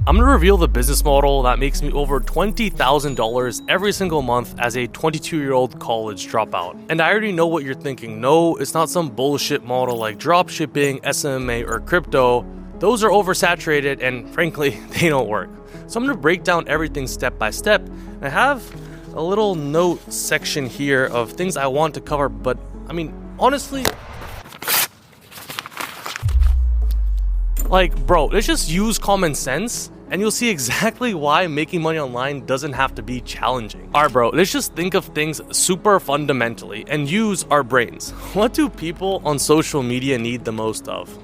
I'm going to reveal the business model that makes me over $20,000 every single month as a 22-year-old college dropout. And I already know what you're thinking. No, it's not some bullshit model like dropshipping, SMA, or crypto. Those are oversaturated and frankly, they don't work. So I'm going to break down everything step by step. And I have a little note section here of things I want to cover, but I mean, honestly, like, bro, let's just use common sense and you'll see exactly why making money online doesn't have to be challenging. Alright, bro, let's just think of things super fundamentally and use our brains. What do people on social media need the most of?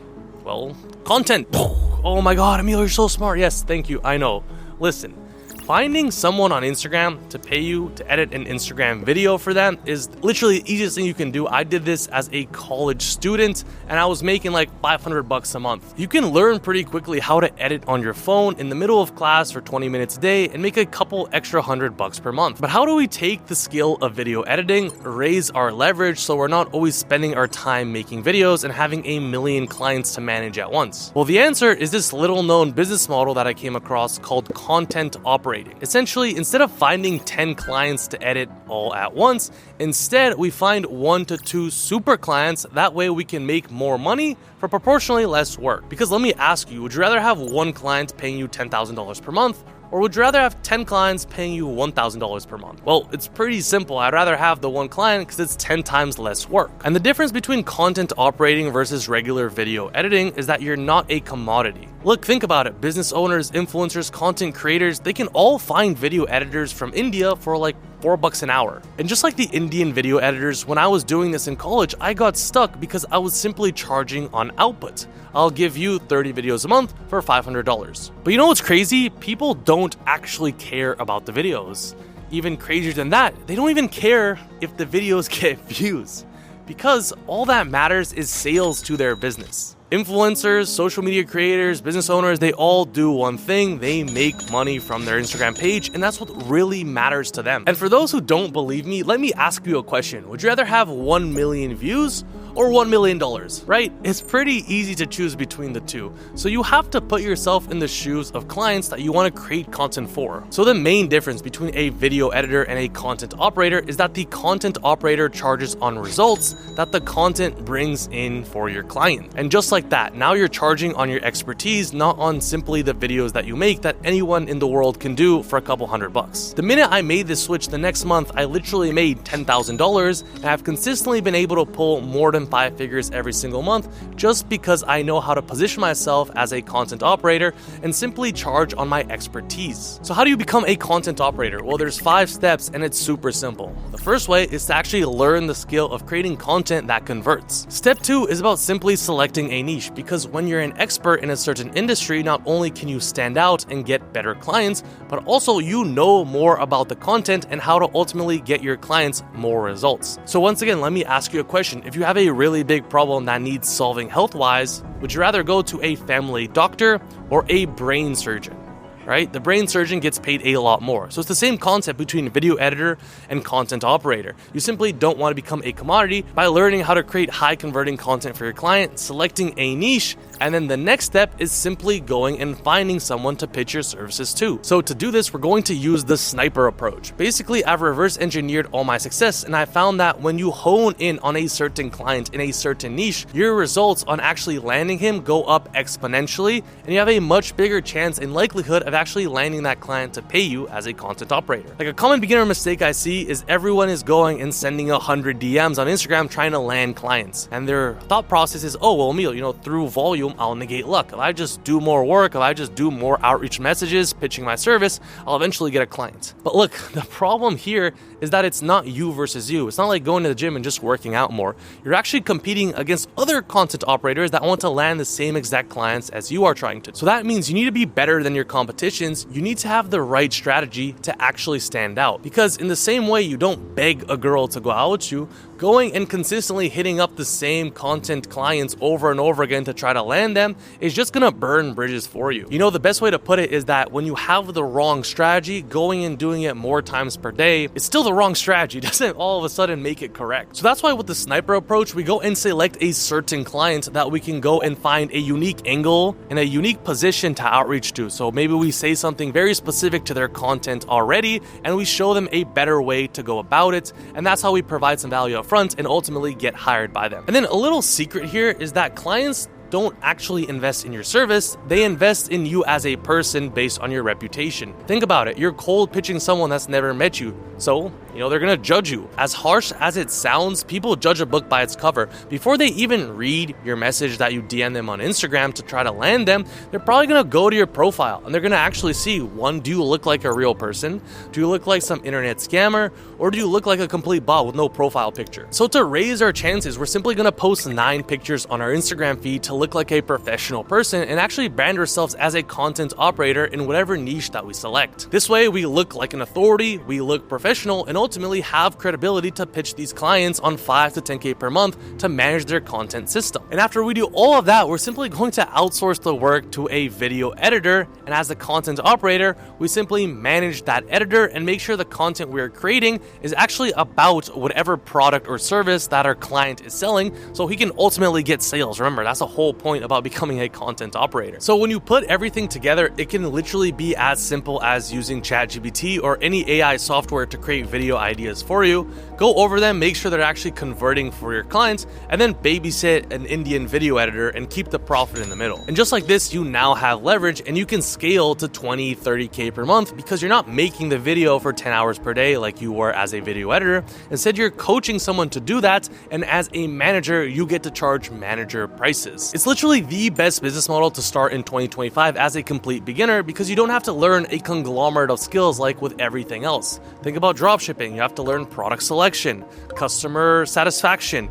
Well, content. Oh my god, Emil, you're so smart. Yes, thank you, I know. Listen, finding someone on Instagram to pay you to edit an Instagram video for them is literally the easiest thing you can do. I did this as a college student and I was making like $500 a month. You can learn pretty quickly how to edit on your phone in the middle of class for 20 minutes a day and make a couple extra $100 per month. But how do we take the skill of video editing, raise our leverage so we're not always spending our time making videos and having a million clients to manage at once? Well, the answer is this little known business model that I came across called content operating. Essentially, instead of finding 10 clients to edit all at once, instead we find 1 to 2 super clients. That way we can make more money for proportionally less work. Because let me ask you, would you rather have one client paying you $10,000 per month, or would you rather have 10 clients paying you $1,000 per month? Well, it's pretty simple. I'd rather have the one client because it's 10 times less work. And the difference between content operating versus regular video editing is that you're not a commodity. Look, think about it. Business owners, influencers, content creators, they can all find video editors from India for like $4 an hour. And just like the Indian video editors, when I was doing this in college, I got stuck because I was simply charging on output. I'll give you 30 videos a month for $500. But you know what's crazy? People don't actually care about the videos. Even crazier than that, they don't even care if the videos get views, because all that matters is sales to their business. Influencers, social media creators, business owners, they all do one thing: they make money from their Instagram page, and that's what really matters to them. And for those who don't believe me, let me ask you a question. Would you rather have 1 million views or $1 million, right? It's pretty easy to choose between the two. So you have to put yourself in the shoes of clients that you want to create content for. So the main difference between a video editor and a content operator is that the content operator charges on results that the content brings in for your client. And just like that, now you're charging on your expertise, not on simply the videos that you make that anyone in the world can do for a couple $100. The minute I made this switch, the next month, I literally made $10,000 and I've consistently been able to pull more than 5 figures every single month just because I know how to position myself as a content operator and simply charge on my expertise. So how do you become a content operator? Well, there's 5 steps and it's super simple. The first way is to actually learn the skill of creating content that converts. Step 2 is about simply selecting a niche, because when you're an expert in a certain industry, not only can you stand out and get better clients, but also you know more about the content and how to ultimately get your clients more results. So once again, let me ask you a question. If you have a really big problem that needs solving health-wise, would you rather go to a family doctor or a brain surgeon? Right? The brain surgeon gets paid a lot more. So it's the same concept between video editor and content operator. You simply don't want to become a commodity by learning how to create high converting content for your client, selecting a niche, and then the next step is simply going and finding someone to pitch your services to. So to do this, we're going to use the sniper approach. Basically, I've reverse engineered all my success, and I found that when you hone in on a certain client in a certain niche, your results on actually landing him go up exponentially, and you have a much bigger chance and likelihood of actually landing that client to pay you as a content operator. Like, a common beginner mistake I see is everyone is going and sending 100 DMs on Instagram trying to land clients. And their thought process is, oh, well, Emil, through volume, I'll negate luck. If I just do more work, if I just do more outreach messages, pitching my service, I'll eventually get a client. But look, the problem here is that it's not you versus you. It's not like going to the gym and just working out more. You're actually competing against other content operators that want to land the same exact clients as you are trying to. So that means you need to be better than your competitions. You need to have the right strategy to actually stand out. Because in the same way you don't beg a girl to go out with you, going and consistently hitting up the same content clients over and over again to try to land land them is just gonna burn bridges for you. You know, the best way to put it is that when you have the wrong strategy, going and doing it more times per day, it's still the wrong strategy. It doesn't all of a sudden make it correct. So that's why with the sniper approach, we go and select a certain client that we can go and find a unique angle and a unique position to outreach to. So maybe we say something very specific to their content already, and we show them a better way to go about it. And that's how we provide some value up front and ultimately get hired by them. And then a little secret here is that clients don't actually invest in your service, they invest in you as a person based on your reputation. Think about it, you're cold pitching someone that's never met you, so they're gonna judge you. As harsh as it sounds, people judge a book by its cover. Before they even read your message that you DM them on Instagram to try to land them, they're probably gonna go to your profile and they're gonna actually see, one, do you look like a real person? Do you look like some internet scammer? Or do you look like a complete bot with no profile picture? So to raise our chances, we're simply gonna post 9 pictures on our Instagram feed to look like a professional person and actually brand ourselves as a content operator in whatever niche that we select. This way, we look like an authority, we look professional, and ultimately have credibility to pitch these clients on 5 to 10K per month to manage their content system. And after we do all of that, we're simply going to outsource the work to a video editor, and as the content operator, we simply manage that editor and make sure the content we're creating is actually about whatever product or service that our client is selling, so he can ultimately get sales. Remember, that's the whole point about becoming a content operator. So when you put everything together, it can literally be as simple as using ChatGPT or any AI software to create video ideas for you, go over them, make sure they're actually converting for your clients, and then babysit an Indian video editor and keep the profit in the middle. And just like this, you now have leverage and you can scale to 20, 30K per month because you're not making the video for 10 hours per day like you were as a video editor. Instead, you're coaching someone to do that, and as a manager, you get to charge manager prices. It's literally the best business model to start in 2025 as a complete beginner because you don't have to learn a conglomerate of skills like with everything else. Think about dropshipping. You have to learn product selection, customer satisfaction,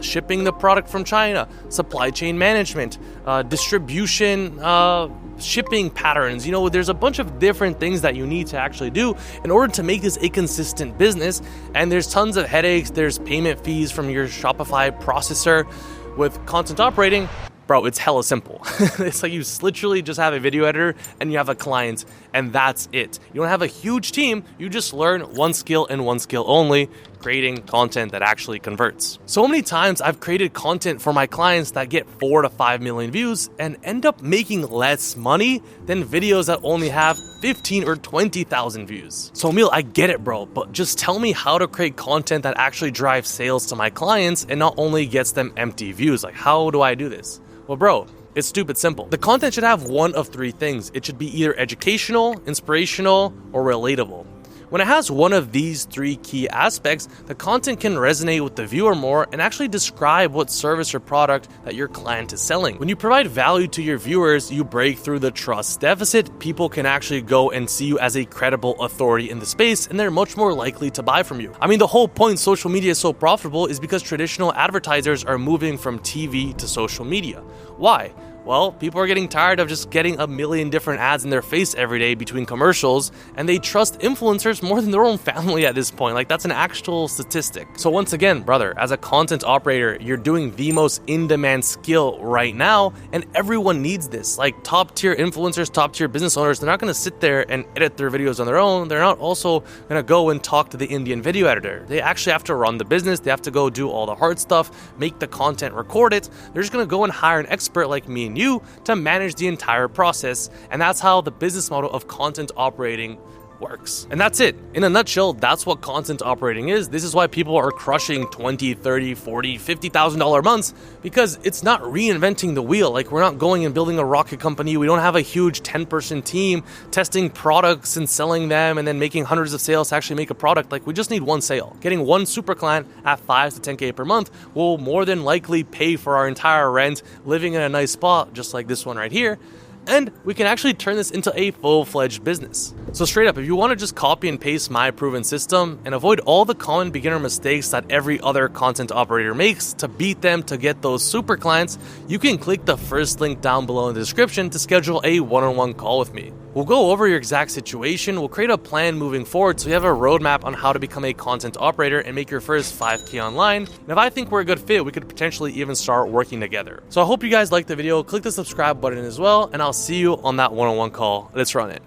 shipping the product from China, supply chain management, distribution, shipping patterns. There's a bunch of different things that you need to actually do in order to make this a consistent business. And there's tons of headaches. There's payment fees from your Shopify processor. With content operating, bro, it's hella simple. It's like you literally just have a video editor and you have a client, and that's it. You don't have a huge team. You just learn one skill and one skill only, creating content that actually converts. So many times I've created content for my clients that get 4 to 5 million views and end up making less money than videos that only have 15 or 20,000 views. So Emil, I get it, bro, but just tell me how to create content that actually drives sales to my clients and not only gets them empty views. Like, how do I do this? Well, bro, it's stupid simple. The content should have one of 3 things. It should be either educational, inspirational, or relatable. When it has one of these 3 key aspects, the content can resonate with the viewer more and actually describe what service or product that your client is selling. When you provide value to your viewers, you break through the trust deficit. People can actually go and see you as a credible authority in the space, and they're much more likely to buy from you. I mean, the whole point social media is so profitable is because traditional advertisers are moving from TV to social media. Why? Well, people are getting tired of just getting a million different ads in their face every day between commercials, and they trust influencers more than their own family at this point. Like, that's an actual statistic. So once again, brother, as a content operator, you're doing the most in-demand skill right now, and everyone needs this. Like, top-tier influencers, top-tier business owners, they're not going to sit there and edit their videos on their own. They're not also going to go and talk to the Indian video editor. They actually have to run the business. They have to go do all the hard stuff, make the content, record it. They're just going to go and hire an expert like me and you to manage the entire process, and that's how the business model of content operating works. And that's it. In a nutshell, that's what content operating is. This is why people are crushing $20, $30, $40, $50,000 months, because it's not reinventing the wheel. Like, we're not going and building a rocket company. We don't have a huge 10-person team testing products and selling them and then making hundreds of sales to actually make a product. Like, we just need one sale. Getting one super client at 5 to 10K per month will more than likely pay for our entire rent, living in a nice spot just like this one right here. And we can actually turn this into a full-fledged business. So straight up, if you want to just copy and paste my proven system and avoid all the common beginner mistakes that every other content operator makes to beat them to get those super clients, you can click the first link down below in the description to schedule a one-on-one call with me. We'll go over your exact situation, we'll create a plan moving forward so you have a roadmap on how to become a content operator and make your first 5K online. And if I think we're a good fit, we could potentially even start working together. So I hope you guys liked the video. Click the subscribe button as well, and I'll see you on that one-on-one call. Let's run it.